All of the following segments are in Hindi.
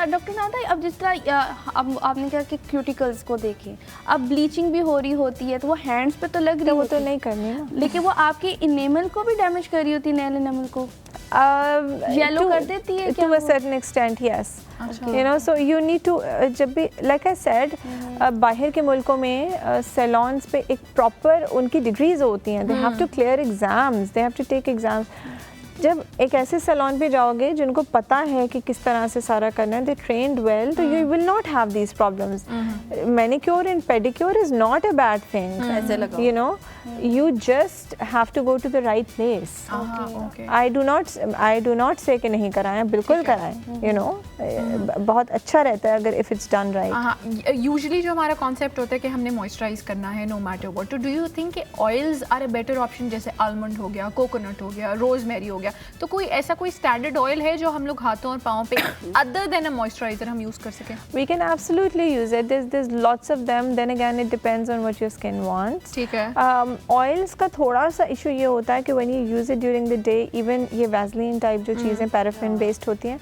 अच्छा डॉक्टर नादा, अब जिस तरह अब आपने कहा कि क्यूटिकल्स को देखें, अब ब्लीचिंग भी हो रही होती है तो वो हैंड्स पे तो लग रही वो तो नहीं करनी ना, लेकिन वो आपकी इनेमल को भी डैमेज कर रही होती है, नेल इनेमल को येलो कर देती है क्या? To a certain extent, yes. You know, so you need to जब भी like I said, बाहर के मुल्कों में सैलॉन्स पे एक प्रॉपर उनकी डिग्रीज होती हैं, they have to clear exams, they have to take exams. जब एक ऐसे सैलून पे जाओगे जिनको पता है कि किस तरह से सारा करना है, they trained well, तो you will not have these problems. Manicure and pedicure is not a bad thing. You know, you just have to go to the right place. Okay. I do not say कि नहीं कराएं, बिल्कुल कराएं. You know, बहुत अच्छा रहता है अगर if it's done right. Usually जो हमारा concept होता है कि हमने moisturize करना है no matter what. तो do you think कि oils are a better option, जैसे almond हो गया, coconut हो गया, rosemary हो गया, तो कोई ऐसा कोई स्टैंडर्ड ऑयल है जो हम लोग हाथों और पाँव पे अदर देन अ मॉइस्चराइजर हम यूज कर सकें? We can absolutely use it. There's lots of them. Then again, it depends on what your skin wants. ठीक है. Oils का थोड़ा सा इशू ये होता है कि when you use it during the day, even ये Vaseline type जो चीज़ें paraffin based होती हैं,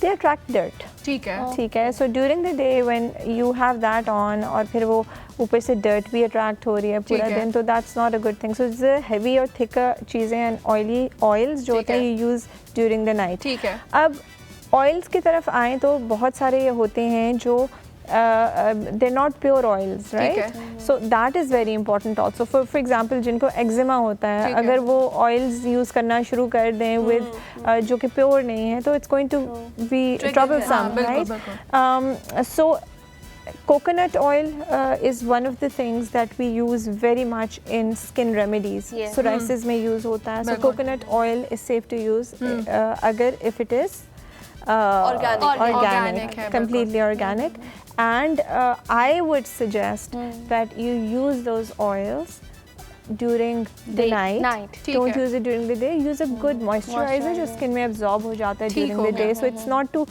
they attract dirt. ठीक है. So during the day when you have that on और फिर वो ऊपर से dirt भी attract हो रही है पूरा दिन, तो that's not a good thing. So it's the heavy or thicker चीज़ें and oily oils जो होते हैं you use during the night. ठीक है. अब oils की तरफ आएँ तो बहुत सारे होते हैं जो they're not pure oils, right? So that is very important also. For example, जिनको eczema होता है, अगर वो oils use करना शुरू कर दें with जो कि pure नहीं है, तो it's going to be troublesome, right? So coconut oil is one of the things that we use very much in skin remedies. Psoriasis में use होता है. So coconut oil is safe to use अगर if it is organic, completely organic. And I would suggest that you use those oils during the night. Don't use it during the day. Use a good moisturizer जो skin में absorb हो जाता है during the day, so it's not too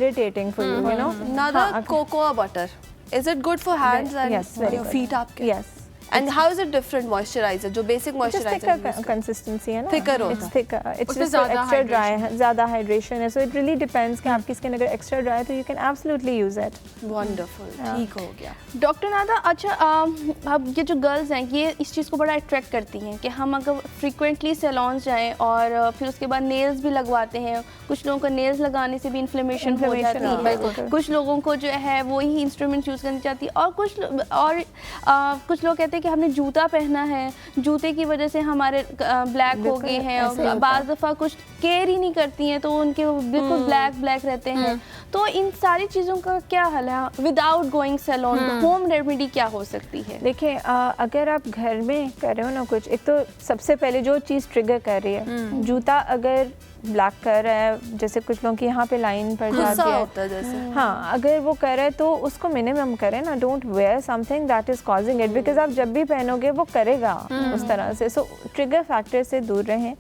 irritating for you, you know. Another cocoa butter. Is it good for hands and your feet आपके? Yes. And how is it different moisturizer? जो basic moisturizer Just thicker consistency है ना. Thicker होता है. It's thicker. It's just extra dry है, ज़्यादा hydration है. So it really depends कि आपकी skin अगर extra dry है तो you can absolutely use it. Wonderful. ठीक हो गया. डॉक्टर नादा, अच्छा अब ये जो गर्ल्स हैं ये इस चीज़ को बड़ा अट्रैक्ट करती हैं कि हम अगर फ्रीक्वेंटली सैलून्स जाएं और फिर उसके बाद नेल्स भी लगवाते हैं. कुछ लोगों को नेल्स लगाने से भी इन्फ्लेमेशन हो जाती है. कुछ लोगों को जो है वही इंस्ट्रूमेंट यूज़ करनी चाहती है और कुछ लोग कहते हैं कि हमने जूता पहना है, जूते की वजह से हमारे ब्लैक हो गए हैं. और बाज़ दफ़ा कुछ केयर ही नहीं करती हैं तो उनके बिल्कुल ब्लैक रहते हैं. तो इन सारी चीज़ों का क्या हल है? Without going salon home remedy क्या हो सकती है? देखिए, अगर आप घर में कर रहे हो ना कुछ, एक तो सबसे पहले जो चीज़ ट्रिगर कर रही है, जूता अगर ब्लैक कर रहा है, जैसे कुछ लोगों की यहाँ पे लाइन पड़ जाती है जैसे. हाँ, अगर वो कर रहा है तो उसको मिनिमम करें ना. Don't wear something that is causing it, because आप जब भी पहनोगे वो करेगा उस तरह से. सो ट्रिगर फैक्टर से दूर रहें.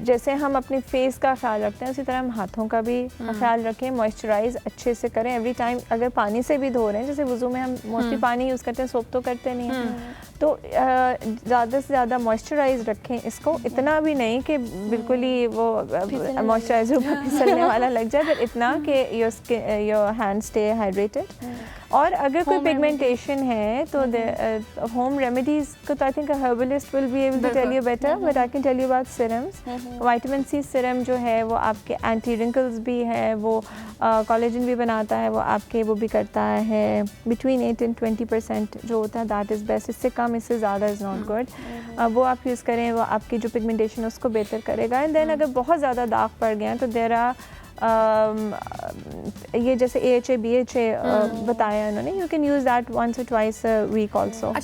जैसे हम अपने फेस का ख्याल रखते हैं उसी तरह हम हाथों का भी ख्याल रखें. मॉइस्चराइज अच्छे से करें एवरी टाइम. अगर पानी से भी धो रहे हैं, जैसे वुज़ू में हम मोस्टली पानी यूज़ करते हैं, सोप तो करते नहीं हैं, तो ज़्यादा से ज़्यादा मॉइस्चराइज रखें इसको. इतना भी नहीं कि बिल्कुल ही वो मॉइस्चराइजर ऊपर फिसलने वाला लग जाए, पर इतना कि योर हैंड स्टे हाइड्रेटेड. और अगर कोई पिगमेंटेशन है तो होम रेमेडीज को तो I think herbalist will be able to tell you better, but I can tell you about serums. Vitamin C serum जो है वो आपके एंटी रिंकल्स भी है, वो कोलेजन भी बनाता है, वो आपके वो भी करता है बिटवीन 8 and 20% जो होता है दैट इज़ बेस्ट. इससे कम इससे ज़्यादा इज़ नॉट गुड. वो आप यूज़ करें, वो आपकी जो पिगमेंटेशन है उसको बेहतर करेगा. एंड देन अगर बहुत ज़्यादा दाग पड़ गए हैं तो देर आर ये जैसे AHA BHA बताया उन्होंने, you can use that once or twice a week also. अच्छा,